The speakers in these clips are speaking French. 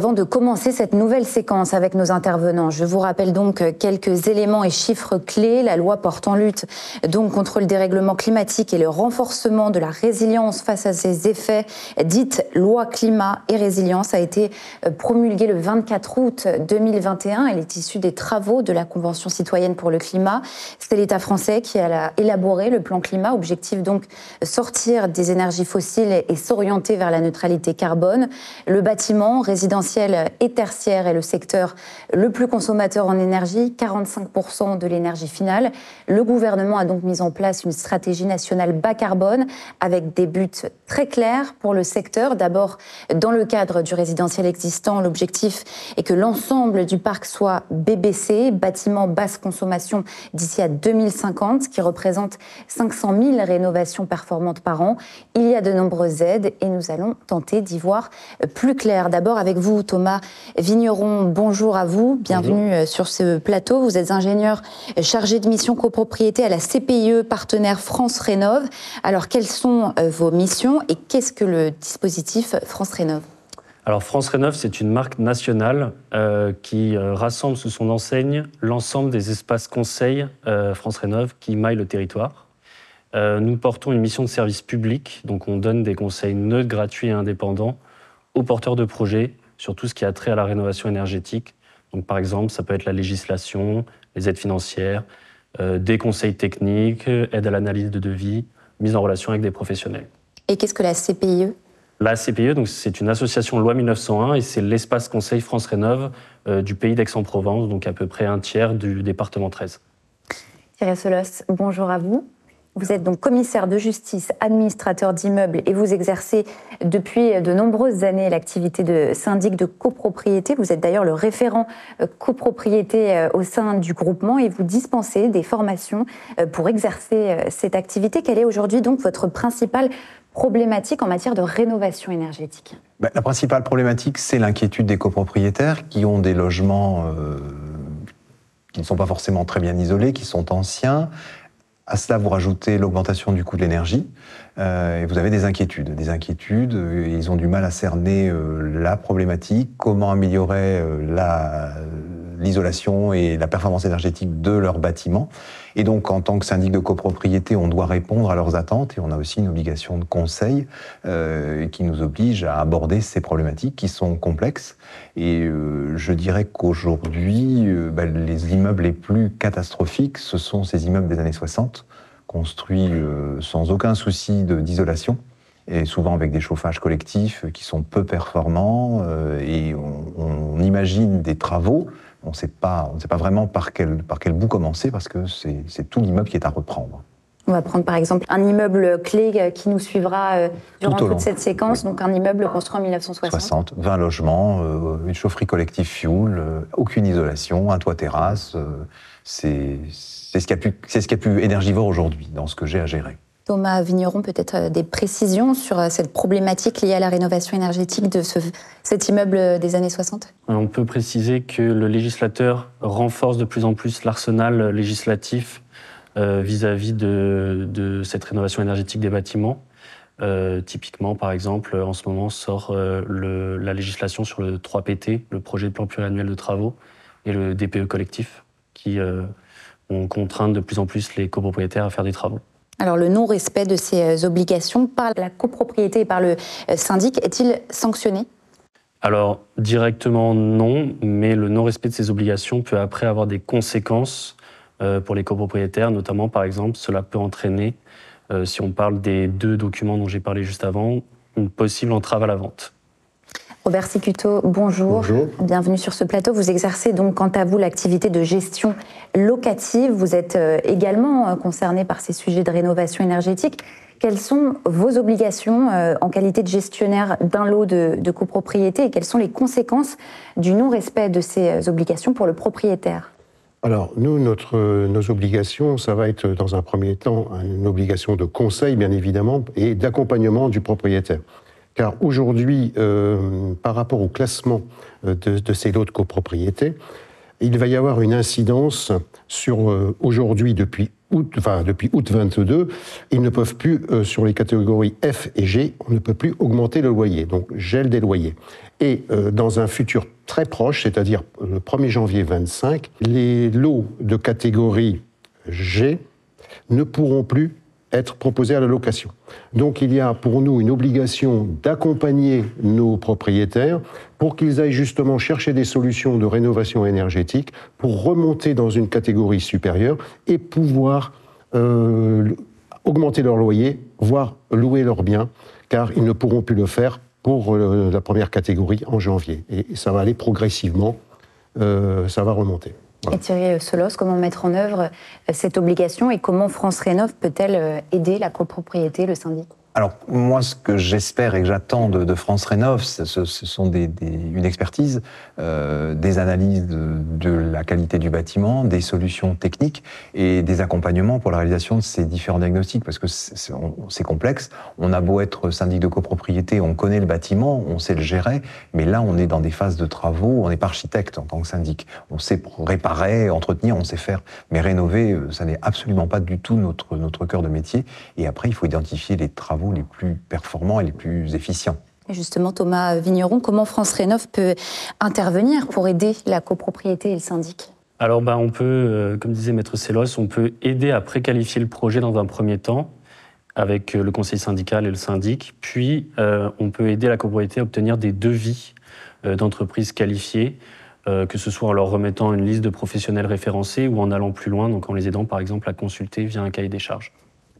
avant de commencer cette nouvelle séquence avec nos intervenants, je vous rappelle donc quelques éléments et chiffres clés. La loi portant lutte donc contre le dérèglement climatique et le renforcement de la résilience face à ses effets, dite loi climat et résilience, a été promulguée le 24 août 2021. Elle est issue des travaux de la Convention citoyenne pour le climat. C'est l'État français qui a élaboré le plan climat, objectif donc sortir des énergies fossiles et s'orienter vers la neutralité carbone. Le bâtiment résidentiel et tertiaire est le secteur le plus consommateur en énergie, 45% de l'énergie finale. Le gouvernement a donc mis en place une stratégie nationale bas carbone avec des buts très clairs pour le secteur. D'abord, dans le cadre du résidentiel existant, l'objectif est que l'ensemble du parc soit BBC, bâtiment basse consommation, d'ici à 2050, ce qui représente 500 000 rénovations performantes par an. Il y a de nombreuses aides et nous allons tenter d'y voir plus clair. D'abord avec vous, Thomas Vigneron, bonjour à vous, bienvenue bonjour. Sur ce plateau. Vous êtes ingénieur chargé de mission copropriété à la CPIE, partenaire France Rénov'. Alors quelles sont vos missions et qu'est-ce que le dispositif France Rénov'? Alors France Rénov', c'est une marque nationale qui rassemble sous son enseigne l'ensemble des espaces conseils France Rénov' qui maillent le territoire. Nous portons une mission de service public, donc on donne des conseils neutres, gratuits et indépendants aux porteurs de projets sur tout ce qui a trait à la rénovation énergétique. Donc, par exemple, ça peut être la législation, les aides financières, des conseils techniques, aide à l'analyse de devis, mise en relation avec des professionnels. Et qu'est-ce que la CPIE ? La CPIE, donc, c'est une association loi 1901 et c'est l'espace conseil France Rénov' du pays d'Aix-en-Provence, donc à peu près un tiers du département 13. Thierry Solos, bonjour à vous. Vous êtes donc commissaire de justice, administrateur d'immeubles et vous exercez depuis de nombreuses années l'activité de syndic de copropriété. Vous êtes d'ailleurs le référent copropriété au sein du groupement et vous dispensez des formations pour exercer cette activité. Quelle est aujourd'hui donc votre principale problématique en matière de rénovation énergétique ? La principale problématique, c'est l'inquiétude des copropriétaires qui ont des logements qui ne sont pas forcément très bien isolés, qui sont anciens. À cela, vous rajoutez l'augmentation du coût de l'énergie et vous avez des inquiétudes. Ils ont du mal à cerner la problématique, comment améliorer l'isolation et la performance énergétique de leurs bâtiments. Et donc, en tant que syndic de copropriété, on doit répondre à leurs attentes et on a aussi une obligation de conseil qui nous oblige à aborder ces problématiques qui sont complexes. Et je dirais qu'aujourd'hui, les immeubles les plus catastrophiques, ce sont ces immeubles des années 60, construits sans aucun souci d'isolation, et souvent avec des chauffages collectifs qui sont peu performants, et on imagine des travaux. On ne sait pas vraiment par quel bout commencer, parce que c'est tout l'immeuble qui est à reprendre. On va prendre par exemple un immeuble clé qui nous suivra durant toute cette séquence, oui. Donc un immeuble construit en 1960. 20 logements, une chaufferie collective fuel, aucune isolation, un toit terrasse. C'est ce qui a pu énergivore aujourd'hui dans ce que j'ai à gérer. Thomas Vigneron, peut-être des précisions sur cette problématique liée à la rénovation énergétique de cet immeuble des années 60 ? On peut préciser que le législateur renforce de plus en plus l'arsenal législatif vis-à-vis de cette rénovation énergétique des bâtiments. Typiquement, par exemple, en ce moment sort la législation sur le 3PT, le projet de plan pluriannuel de travaux, et le DPE collectif, qui ont contraint de plus en plus les copropriétaires à faire des travaux. Alors, le non-respect de ces obligations par la copropriété et par le syndic est-il sanctionné ? Alors, directement non, mais le non-respect de ces obligations peut après avoir des conséquences pour les copropriétaires, notamment, par exemple, cela peut entraîner, si on parle des 2 documents dont j'ai parlé juste avant, une possible entrave à la vente. Robert Sicuto, bonjour. Bonjour. Bienvenue sur ce plateau. Vous exercez donc, quant à vous, l'activité de gestion locative. Vous êtes également concerné par ces sujets de rénovation énergétique. Quelles sont vos obligations en qualité de gestionnaire d'un lot de copropriété et quelles sont les conséquences du non-respect de ces obligations pour le propriétaire ? Alors, nous, nos obligations, ça va être dans un premier temps une obligation de conseil, bien évidemment, et d'accompagnement du propriétaire. Car aujourd'hui, par rapport au classement de ces lots de copropriété, il va y avoir une incidence sur, aujourd'hui, depuis depuis août 22, ils ne peuvent plus, sur les catégories F et G, on ne peut plus augmenter le loyer, donc gel des loyers. Et dans un futur très proche, c'est-à-dire le 1er janvier 25, les lots de catégorie G ne pourront plus être proposés à la location. Donc il y a pour nous une obligation d'accompagner nos propriétaires pour qu'ils aillent justement chercher des solutions de rénovation énergétique pour remonter dans une catégorie supérieure et pouvoir augmenter leur loyer, voire louer leurs biens, car ils ne pourront plus le faire pour la première catégorie en janvier. Et ça va aller progressivement, ça va remonter. Voilà. Et Thierry Selos, comment mettre en œuvre cette obligation et comment France Rénov peut-elle aider la copropriété, le syndic ? Alors, moi, ce que j'espère et que j'attends de France Rénov, ce sont une expertise, des analyses de la qualité du bâtiment, des solutions techniques et des accompagnements pour la réalisation de ces différents diagnostics, parce que c'est complexe. On a beau être syndic de copropriété, on connaît le bâtiment, on sait le gérer, mais là, on est dans des phases de travaux, on n'est pas architecte en tant que syndic. On sait réparer, entretenir, on sait faire, mais rénover, ça n'est absolument pas du tout notre cœur de métier. Et après, il faut identifier les travaux les plus performants et les plus efficients. Et justement, Thomas Vigneron, comment France Rénov peut intervenir pour aider la copropriété et le syndic ? Alors on peut, comme disait Maître Selos, on peut aider à préqualifier le projet dans un premier temps avec le conseil syndical et le syndic, puis on peut aider la copropriété à obtenir des devis d'entreprises qualifiées, que ce soit en leur remettant une liste de professionnels référencés ou en allant plus loin, donc en les aidant par exemple à consulter via un cahier des charges.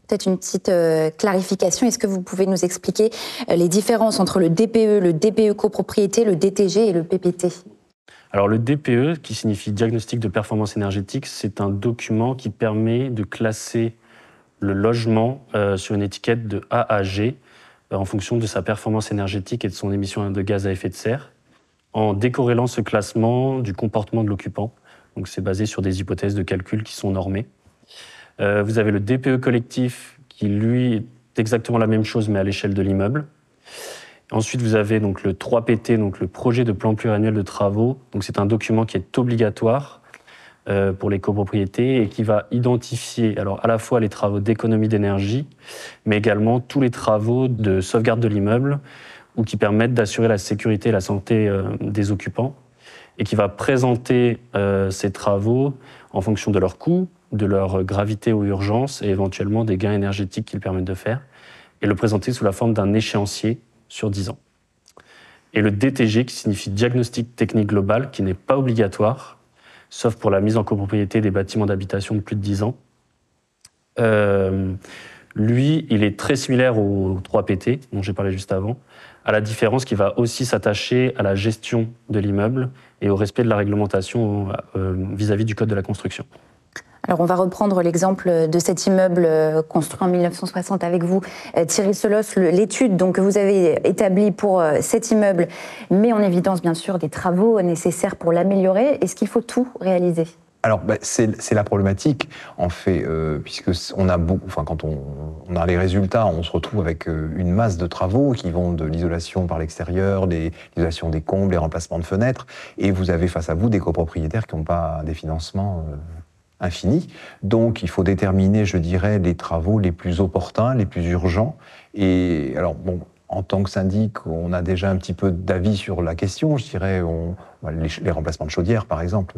Peut-être une petite clarification. Est-ce que vous pouvez nous expliquer les différences entre le DPE, le DPE copropriété, le DTG et le PPT ? Alors le DPE, qui signifie diagnostic de performance énergétique, c'est un document qui permet de classer le logement sur une étiquette de A à G en fonction de sa performance énergétique et de son émission de gaz à effet de serre, en décorrélant ce classement du comportement de l'occupant. Donc c'est basé sur des hypothèses de calcul qui sont normées. Vous avez le DPE collectif qui, lui, est exactement la même chose mais à l'échelle de l'immeuble. Ensuite, vous avez donc le 3PT, donc le projet de plan pluriannuel de travaux. Donc c'est un document qui est obligatoire pour les copropriétés et qui va identifier alors à la fois les travaux d'économie d'énergie, mais également tous les travaux de sauvegarde de l'immeuble ou qui permettent d'assurer la sécurité et la santé des occupants et qui va présenter ces travaux en fonction de leur coût, de leur gravité ou urgence et éventuellement des gains énergétiques qu'ils permettent de faire, et le présenter sous la forme d'un échéancier sur 10 ans. Et le DTG, qui signifie diagnostic technique global, qui n'est pas obligatoire, sauf pour la mise en copropriété des bâtiments d'habitation de plus de 10 ans. Lui, il est très similaire au 3PT, dont j'ai parlé juste avant, à la différence qu'il va aussi s'attacher à la gestion de l'immeuble et au respect de la réglementation vis-à-vis du Code de la construction. Alors, on va reprendre l'exemple de cet immeuble construit en 1960 avec vous, Thierry Selos. L'étude donc, que vous avez établie pour cet immeuble met en évidence, bien sûr, des travaux nécessaires pour l'améliorer. Est-ce qu'il faut tout réaliser ? Alors, c'est la problématique, en fait, puisque quand on a les résultats, on se retrouve avec une masse de travaux qui vont de l'isolation par l'extérieur, l'isolation des combles, les remplacements de fenêtres, et vous avez face à vous des copropriétaires qui n'ont pas des financements infini. Donc, il faut déterminer, je dirais, les travaux les plus opportuns, les plus urgents. Et alors, en tant que syndic, on a déjà un petit peu d'avis sur la question. Je dirais, les remplacements de chaudières, par exemple,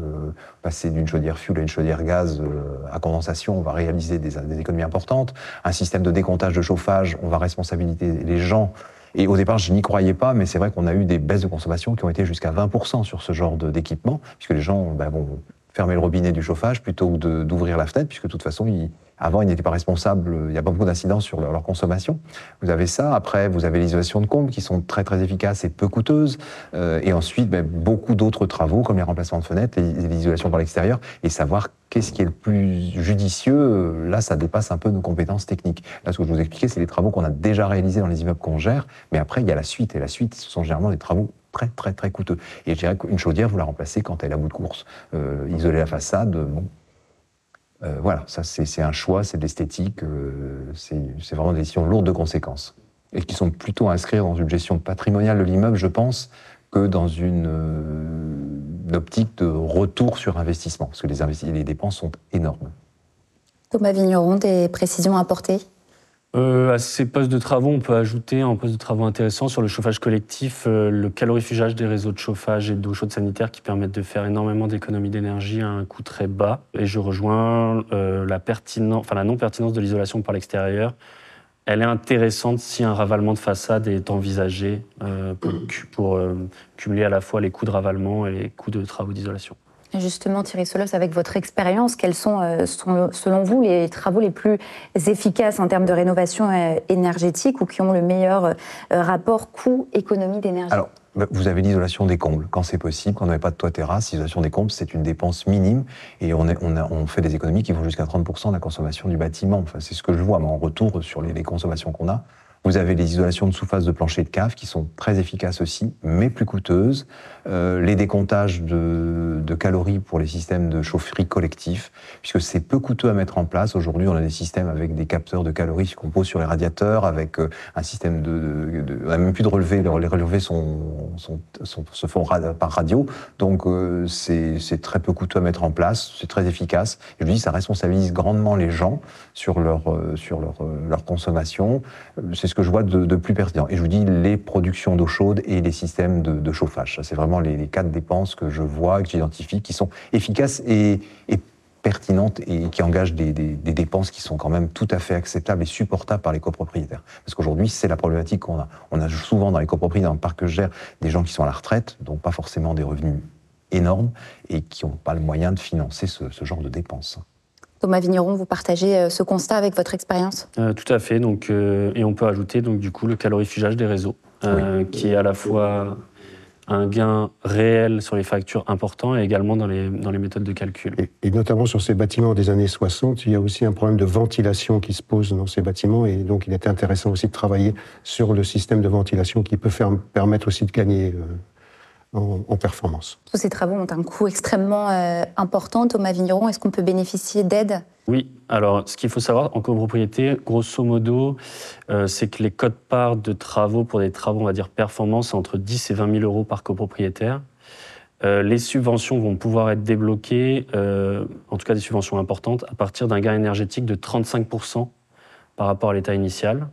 passer d'une chaudière fuel à une chaudière gaz à condensation, on va réaliser des économies importantes. Un système de décomptage de chauffage, on va responsabiliser les gens. Et au départ, je n'y croyais pas, mais c'est vrai qu'on a eu des baisses de consommation qui ont été jusqu'à 20% sur ce genre d'équipement, puisque les gens vont fermer le robinet du chauffage plutôt que d'ouvrir la fenêtre, puisque de toute façon, avant, ils n'étaient pas responsables, il n'y a pas beaucoup d'incidence sur leur consommation. Vous avez ça, après, vous avez l'isolation de combles qui sont très très efficaces et peu coûteuses, et ensuite, beaucoup d'autres travaux, comme les remplacements de fenêtres, l'isolation par l'extérieur, et savoir qu'est-ce qui est le plus judicieux, là, ça dépasse un peu nos compétences techniques. Là, ce que je vous expliquais, c'est les travaux qu'on a déjà réalisés dans les immeubles qu'on gère, mais après, il y a la suite, et la suite, ce sont généralement des travaux très, très, très coûteux. Et je dirais qu'une chaudière, vous la remplacez quand elle est à bout de course. Isoler la façade, voilà, ça c'est un choix, c'est de l'esthétique, c'est vraiment des décisions lourdes de conséquences. Et qui sont plutôt à inscrire dans une gestion patrimoniale de l'immeuble, je pense, que dans une optique de retour sur investissement, parce que les dépenses sont énormes. Thomas Vigneron, des précisions à apporter? À ces postes de travaux, on peut ajouter un poste de travaux intéressant sur le chauffage collectif, le calorifugage des réseaux de chauffage et d'eau chaude sanitaire qui permettent de faire énormément d'économies d'énergie à un coût très bas. Et je rejoins la non-pertinence de l'isolation par l'extérieur. Elle est intéressante si un ravalement de façade est envisagé pour cumuler à la fois les coûts de ravalement et les coûts de travaux d'isolation. Justement, Thierry Solos, avec votre expérience, quels sont, selon vous, les travaux les plus efficaces en termes de rénovation énergétique ou qui ont le meilleur rapport coût-économie d'énergie? Alors, vous avez l'isolation des combles, quand c'est possible, quand on n'avait pas de toit-terrasse. L'isolation des combles, c'est une dépense minime et on fait des économies qui vont jusqu'à 30% de la consommation du bâtiment. Enfin, c'est ce que je vois, mais en retour sur les consommations qu'on a. Vous avez les isolations de sous-face de plancher de cave qui sont très efficaces aussi, mais plus coûteuses. Les décomptages de calories pour les systèmes de chaufferie collectif, puisque c'est peu coûteux à mettre en place. Aujourd'hui, on a des systèmes avec des capteurs de calories qu'on pose sur les radiateurs, avec un système on n'a même plus de relevés. Les relevés se font par radio. Donc, c'est très peu coûteux à mettre en place. C'est très efficace. Et je dis, ça responsabilise grandement les gens sur leur consommation. C'est ce que je vois de plus pertinent. Et je vous dis, les productions d'eau chaude et les systèmes de chauffage. Ça, c'est vraiment les 4 dépenses que je vois, que j'identifie, qui sont efficaces et pertinentes et qui engagent des dépenses qui sont quand même tout à fait acceptables et supportables par les copropriétaires. Parce qu'aujourd'hui, c'est la problématique qu'on a. On a souvent dans les copropriétés, dans le parc que je gère, des gens qui sont à la retraite, donc pas forcément des revenus énormes et qui n'ont pas le moyen de financer ce genre de dépenses. Thomas Vigneron, vous partagez ce constat avec votre expérience? Tout à fait. Donc, et on peut ajouter donc, du coup, le calorifugage des réseaux, qui est à la fois un gain réel sur les factures important et également dans les méthodes de calcul. Et notamment sur ces bâtiments des années 60, il y a aussi un problème de ventilation qui se pose dans ces bâtiments et donc il était intéressant aussi de travailler sur le système de ventilation qui peut permettre aussi de gagner en performance. Tous ces travaux ont un coût extrêmement important. Thomas Vigneron, est-ce qu'on peut bénéficier d'aide? Oui, alors ce qu'il faut savoir en copropriété, grosso modo, c'est que les quotes-parts de travaux pour des travaux, on va dire performance, c'est entre 10 et 20 000 euros par copropriétaire. Les subventions vont pouvoir être débloquées, en tout cas des subventions importantes, à partir d'un gain énergétique de 35% par rapport à l'état initial.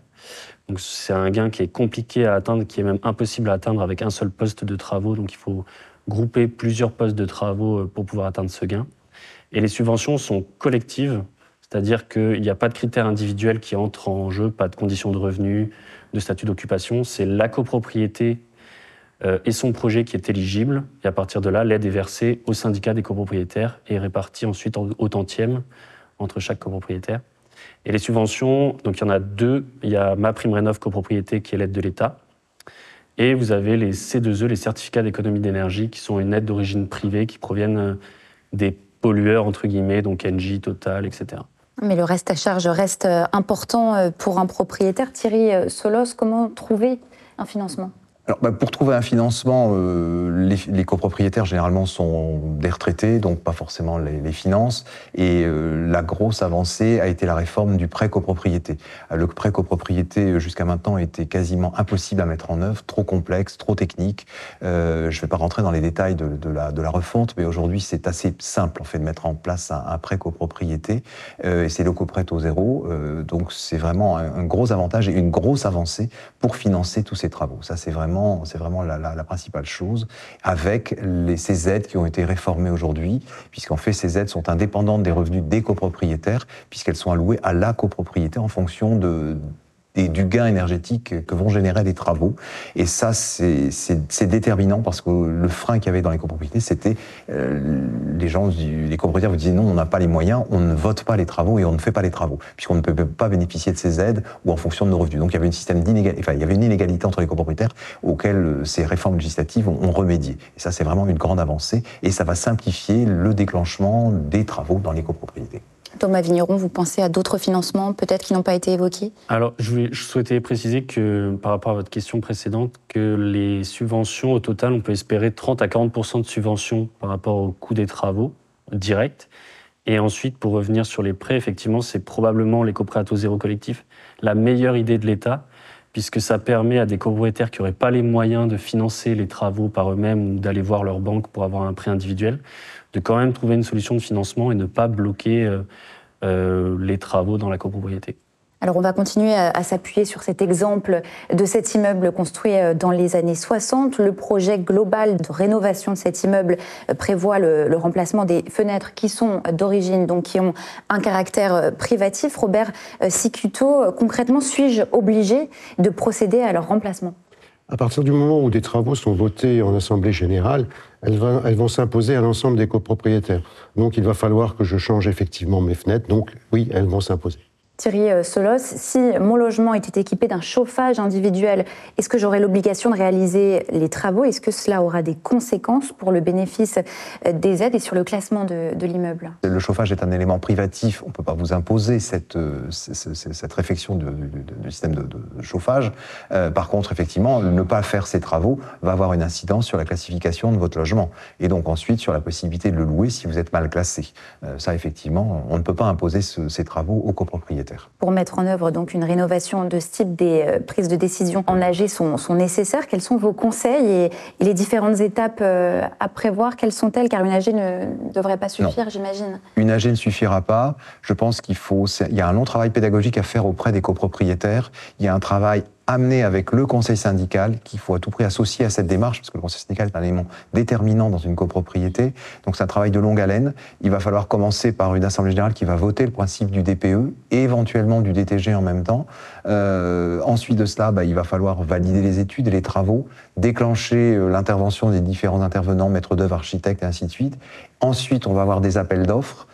Donc c'est un gain qui est compliqué à atteindre, qui est même impossible à atteindre avec un seul poste de travaux. Donc il faut grouper plusieurs postes de travaux pour pouvoir atteindre ce gain. Et les subventions sont collectives, c'est-à-dire qu'il n'y a pas de critères individuels qui entrent en jeu, pas de conditions de revenus, de statut d'occupation. C'est la copropriété et son projet qui est éligible. Et à partir de là, l'aide est versée au syndicat des copropriétaires et répartie ensuite au tantième entre chaque copropriétaire. Et les subventions, donc il y en a 2. Il y a MaPrimeRénov' copropriété qui est l'aide de l'État. Et vous avez les C2E, les certificats d'économie d'énergie, qui sont une aide d'origine privée qui proviennent des pollueurs, entre guillemets, donc Engie, Total, etc. Mais le reste à charge reste important pour un propriétaire. Thierry Solos, comment trouver un financement? Alors, pour trouver un financement, les copropriétaires généralement sont des retraités, donc pas forcément les finances. Et la grosse avancée a été la réforme du prêt copropriété. Le prêt copropriété jusqu'à maintenant était quasiment impossible à mettre en œuvre, trop complexe, trop technique. Je ne vais pas rentrer dans les détails de la refonte, mais aujourd'hui c'est assez simple en fait de mettre en place un prêt copropriété. Et c'est l'Ecoprêt au zéro, donc c'est vraiment un gros avantage et une grosse avancée pour financer tous ces travaux. Ça c'est vraiment la principale chose, avec ces aides qui ont été réformées aujourd'hui, puisqu'en fait ces aides sont indépendantes des revenus des copropriétaires, puisqu'elles sont allouées à la copropriété en fonction du gain énergétique que vont générer les travaux. Et ça, c'est déterminant parce que le frein qu'il y avait dans les copropriétés, c'était les copropriétaires vous disaient non, on n'a pas les moyens, on ne vote pas les travaux et on ne fait pas les travaux, puisqu'on ne peut pas bénéficier de ces aides ou en fonction de nos revenus. Donc il y avait une inégalité entre les copropriétaires auxquelles ces réformes législatives ont remédié. Et ça, c'est vraiment une grande avancée et ça va simplifier le déclenchement des travaux dans les copropriétés. Thomas Vigneron, vous pensez à d'autres financements peut-être qui n'ont pas été évoqués? Alors, je souhaitais préciser que, par rapport à votre question précédente, que les subventions, au total, on peut espérer 30 à 40% de subventions par rapport au coût des travaux directs. Et ensuite, pour revenir sur les prêts, effectivement, c'est probablement les coprêts à taux zéro collectif la meilleure idée de l'État, puisque ça permet à des copropriétaires qui n'auraient pas les moyens de financer les travaux par eux-mêmes ou d'aller voir leur banque pour avoir un prêt individuel, de quand même trouver une solution de financement et ne pas bloquer les travaux dans la copropriété. Alors on va continuer à s'appuyer sur cet exemple de cet immeuble construit dans les années 60. Le projet global de rénovation de cet immeuble prévoit le remplacement des fenêtres qui sont d'origine, donc qui ont un caractère privatif. Robert Cicutto, concrètement, suis-je obligé de procéder à leur remplacement ? À partir du moment où des travaux sont votés en Assemblée générale, elles vont s'imposer à l'ensemble des copropriétaires. Donc il va falloir que je change effectivement mes fenêtres. Donc oui, elles vont s'imposer. Thierry Solos, si mon logement était équipé d'un chauffage individuel, est-ce que j'aurais l'obligation de réaliser les travaux ? Est-ce que cela aura des conséquences pour le bénéfice des aides et sur le classement de l'immeuble ? Le chauffage est un élément privatif. On ne peut pas vous imposer cette réfection du système de chauffage. Par contre, effectivement, ne pas faire ces travaux va avoir une incidence sur la classification de votre logement. Et donc ensuite sur la possibilité de le louer si vous êtes mal classé. Ça, effectivement, on ne peut pas imposer ces travaux aux copropriétaires. Pour mettre en œuvre donc une rénovation de ce type, des prises de décision en AG sont nécessaires. Quels sont vos conseils et les différentes étapes à prévoir? Quelles sont-elles? Car une AG ne devrait pas suffire, j'imagine. Une AG ne suffira pas. Je pense il y a un long travail pédagogique à faire auprès des copropriétaires. Il y a un travail amené avec le conseil syndical, qu'il faut à tout prix associer à cette démarche, parce que le conseil syndical est un élément déterminant dans une copropriété. Donc c'est un travail de longue haleine. Il va falloir commencer par une assemblée générale qui va voter le principe du DPE et éventuellement du DTG en même temps. Ensuite de cela, il va falloir valider les études et les travaux, déclencher l'intervention des différents intervenants, maîtres d'œuvre, architectes et ainsi de suite. Ensuite, on va avoir des appels d'offres.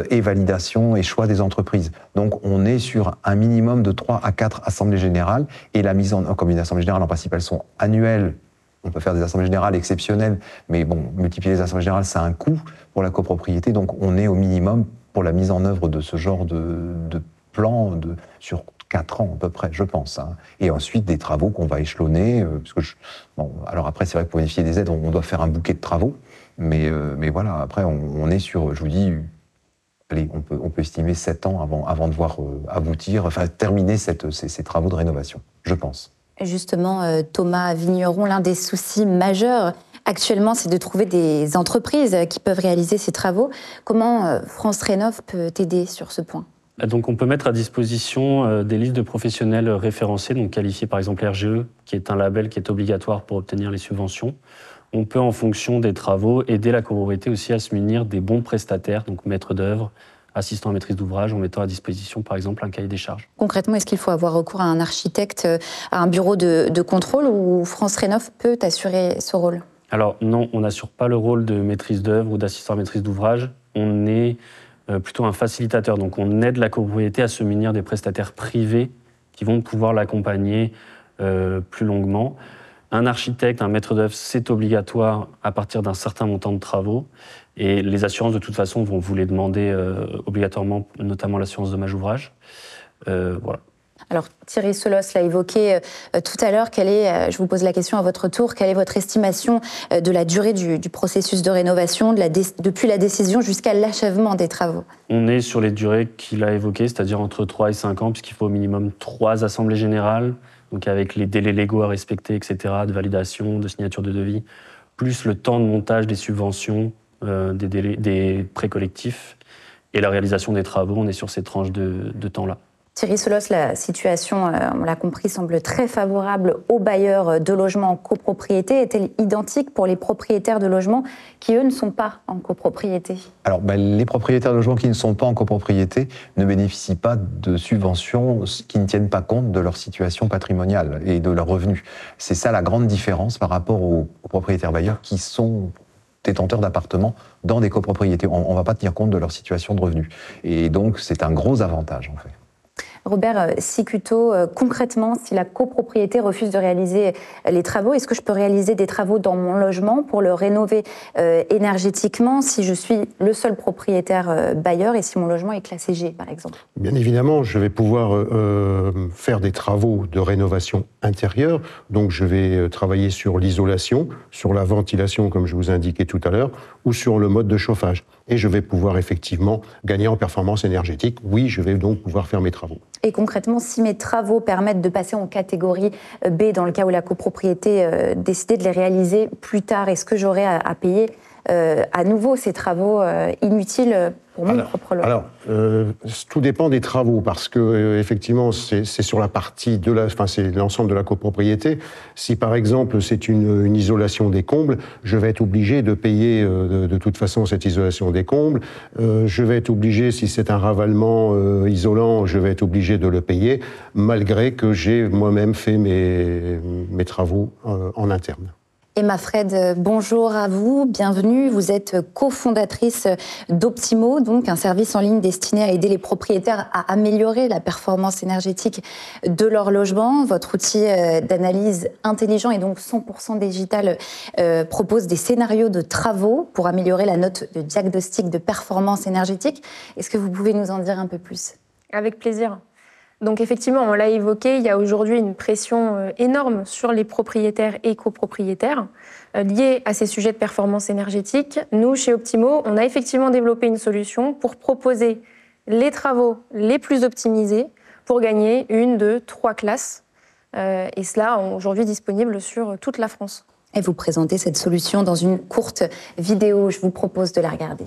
Et validation et choix des entreprises. Donc on est sur un minimum de 3 à 4 assemblées générales et la mise en œuvre, comme une assemblée générale en principe elles sont annuelles, on peut faire des assemblées générales exceptionnelles, mais bon, multiplier les assemblées générales ça a un coût pour la copropriété, donc on est au minimum pour la mise en œuvre de ce genre de plan sur 4 ans à peu près, je pense. Et ensuite des travaux qu'on va échelonner, alors après c'est vrai que pour bénéficier des aides on doit faire un bouquet de travaux, mais voilà, après on est sur, je vous dis, allez, on peut estimer 7 ans avant de voir aboutir, enfin terminer ces travaux de rénovation, je pense. Justement, Thomas Vigneron, l'un des soucis majeurs actuellement, c'est de trouver des entreprises qui peuvent réaliser ces travaux. Comment France Rénov peut t'aider sur ce point ? Donc on peut mettre à disposition des listes de professionnels référencés, donc qualifiés par exemple RGE, qui est un label qui est obligatoire pour obtenir les subventions. On peut, en fonction des travaux, aider la copropriété aussi à se munir des bons prestataires, donc maîtres d'œuvre, assistants à maîtrise d'ouvrage, en mettant à disposition, par exemple, un cahier des charges. Concrètement, est-ce qu'il faut avoir recours à un architecte, à un bureau de contrôle, ou France Rénov peut assurer ce rôle? Alors non, on n'assure pas le rôle de maîtrise d'œuvre ou d'assistant à maîtrise d'ouvrage. On est plutôt un facilitateur, donc on aide la copropriété à se munir des prestataires privés qui vont pouvoir l'accompagner plus longuement. Un architecte, un maître d'œuvre, c'est obligatoire à partir d'un certain montant de travaux. Et les assurances, de toute façon, vont vous les demander obligatoirement, notamment l'assurance dommage ouvrage. Voilà. Alors Thierry Solos l'a évoqué tout à l'heure. Je vous pose la question à votre tour, quelle est votre estimation de la durée du processus de rénovation, depuis la décision jusqu'à l'achèvement des travaux? On est sur les durées qu'il a évoquées, c'est-à-dire entre 3 et 5 ans, puisqu'il faut au minimum 3 assemblées générales, donc avec les délais légaux à respecter, etc., de validation, de signature de devis, plus le temps de montage des subventions, des prêts collectifs et la réalisation des travaux. On est sur ces tranches de temps-là. Thierry Solos, la situation, on l'a compris, semble très favorable aux bailleurs de logements en copropriété. Est-elle identique pour les propriétaires de logements qui, eux, ne sont pas en copropriété? Alors, les propriétaires de logements qui ne sont pas en copropriété ne bénéficient pas de subventions qui ne tiennent pas compte de leur situation patrimoniale et de leurs revenus. C'est ça la grande différence par rapport aux propriétaires bailleurs qui sont détenteurs d'appartements dans des copropriétés. On ne va pas tenir compte de leur situation de revenus. Et donc, c'est un gros avantage, en fait. Robert Cicutto, concrètement, si la copropriété refuse de réaliser les travaux, est-ce que je peux réaliser des travaux dans mon logement pour le rénover énergétiquement si je suis le seul propriétaire bailleur et si mon logement est classé G, par exemple? Bien évidemment, je vais pouvoir faire des travaux de rénovation intérieure. Donc je vais travailler sur l'isolation, sur la ventilation, comme je vous indiquais tout à l'heure, ou sur le mode de chauffage. Et je vais pouvoir effectivement gagner en performance énergétique. Oui, je vais donc pouvoir faire mes travaux. Et concrètement, si mes travaux permettent de passer en catégorie B, dans le cas où la copropriété décidait de les réaliser plus tard, est-ce que j'aurai à payer à nouveau ces travaux inutiles pour mon propre logement? Alors, tout dépend des travaux, parce que effectivement, c'est sur la partie c'est l'ensemble de la copropriété. Si par exemple c'est une isolation des combles, je vais être obligé de payer de toute façon cette isolation des combles. Je vais être obligé, si c'est un ravalement isolant, je vais être obligé de le payer, malgré que j'ai moi-même fait mes travaux en interne. Emma Fred, bonjour à vous, bienvenue. Vous êtes cofondatrice d'Optimo, donc un service en ligne destiné à aider les propriétaires à améliorer la performance énergétique de leur logement. Votre outil d'analyse intelligent et donc 100% digital propose des scénarios de travaux pour améliorer la note de diagnostic de performance énergétique. Est-ce que vous pouvez nous en dire un peu plus? Avec plaisir. Donc effectivement, on l'a évoqué, il y a aujourd'hui une pression énorme sur les propriétaires et copropriétaires liée à ces sujets de performance énergétique. Nous, chez Optimo, on a effectivement développé une solution pour proposer les travaux les plus optimisés pour gagner 1, 2, 3 classes. Et cela aujourd'hui disponible sur toute la France. Et vous présentez cette solution dans une courte vidéo. Je vous propose de la regarder.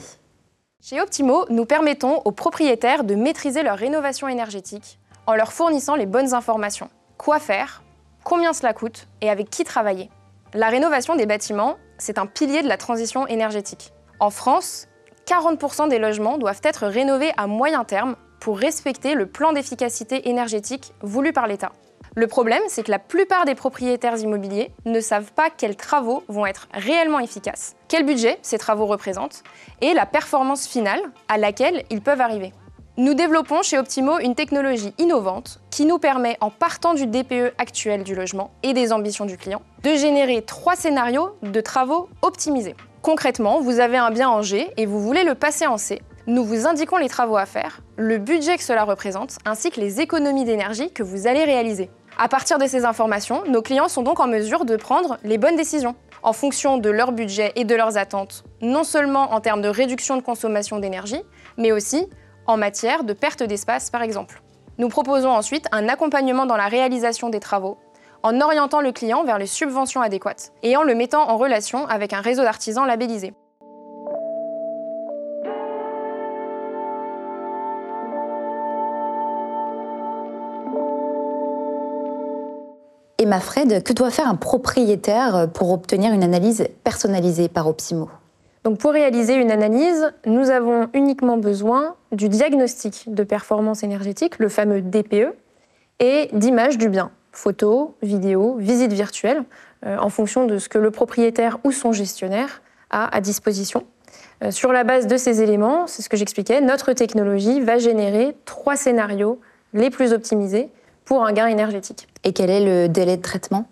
Chez Optimo, nous permettons aux propriétaires de maîtriser leur rénovation énergétique en leur fournissant les bonnes informations. Quoi faire, combien cela coûte et avec qui travailler. La rénovation des bâtiments, c'est un pilier de la transition énergétique. En France, 40% des logements doivent être rénovés à moyen terme pour respecter le plan d'efficacité énergétique voulu par l'État. Le problème, c'est que la plupart des propriétaires immobiliers ne savent pas quels travaux vont être réellement efficaces, quel budget ces travaux représentent et la performance finale à laquelle ils peuvent arriver. Nous développons chez Optimo une technologie innovante qui nous permet, en partant du DPE actuel du logement et des ambitions du client, de générer 3 scénarios de travaux optimisés. Concrètement, vous avez un bien en G et vous voulez le passer en C. Nous vous indiquons les travaux à faire, le budget que cela représente, ainsi que les économies d'énergie que vous allez réaliser. À partir de ces informations, nos clients sont donc en mesure de prendre les bonnes décisions, en fonction de leur budget et de leurs attentes, non seulement en termes de réduction de consommation d'énergie, mais aussi en matière de perte d'espace, par exemple. Nous proposons ensuite un accompagnement dans la réalisation des travaux, en orientant le client vers les subventions adéquates et en le mettant en relation avec un réseau d'artisans labellisés. Emma Fred, que doit faire un propriétaire pour obtenir une analyse personnalisée par Optimo? Donc pour réaliser une analyse, nous avons uniquement besoin du diagnostic de performance énergétique, le fameux DPE, et d'images du bien, photos, vidéos, visites virtuelles, en fonction de ce que le propriétaire ou son gestionnaire a à disposition. Sur la base de ces éléments, c'est ce que j'expliquais, notre technologie va générer 3 scénarios les plus optimisés pour un gain énergétique. Et quel est le délai de traitement?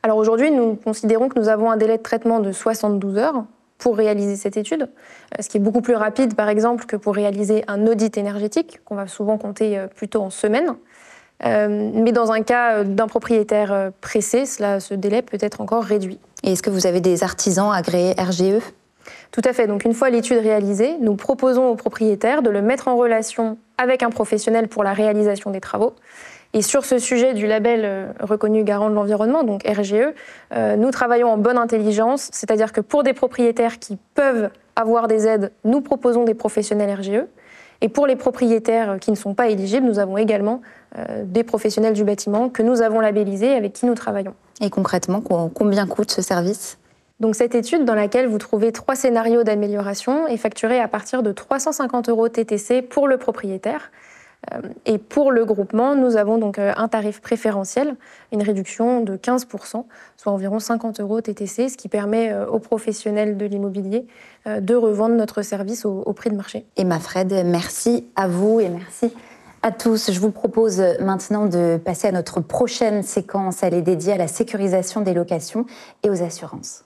Alors aujourd'hui, nous considérons que nous avons un délai de traitement de 72 heures pour réaliser cette étude, ce qui est beaucoup plus rapide, par exemple, que pour réaliser un audit énergétique, qu'on va souvent compter plutôt en semaines. Mais dans un cas d'un propriétaire pressé, ce délai peut être encore réduit. Et est-ce que vous avez des artisans agréés RGE? Tout à fait. Donc une fois l'étude réalisée, nous proposons au propriétaire de le mettre en relation avec un professionnel pour la réalisation des travaux. Et sur ce sujet du label reconnu garant de l'environnement, donc RGE, nous travaillons en bonne intelligence, c'est-à-dire que pour des propriétaires qui peuvent avoir des aides, nous proposons des professionnels RGE. Et pour les propriétaires qui ne sont pas éligibles, nous avons également des professionnels du bâtiment que nous avons labellisés et avec qui nous travaillons. Et concrètement, combien coûte ce service? Donc cette étude, dans laquelle vous trouvez 3 scénarios d'amélioration, est facturée à partir de 350 € TTC pour le propriétaire. Et pour le groupement, nous avons donc un tarif préférentiel, une réduction de 15%, soit environ 50 € TTC, ce qui permet aux professionnels de l'immobilier de revendre notre service au prix de marché. Emma Fred, merci à vous et merci à tous. Je vous propose maintenant de passer à notre prochaine séquence. Elle est dédiée à la sécurisation des locations et aux assurances.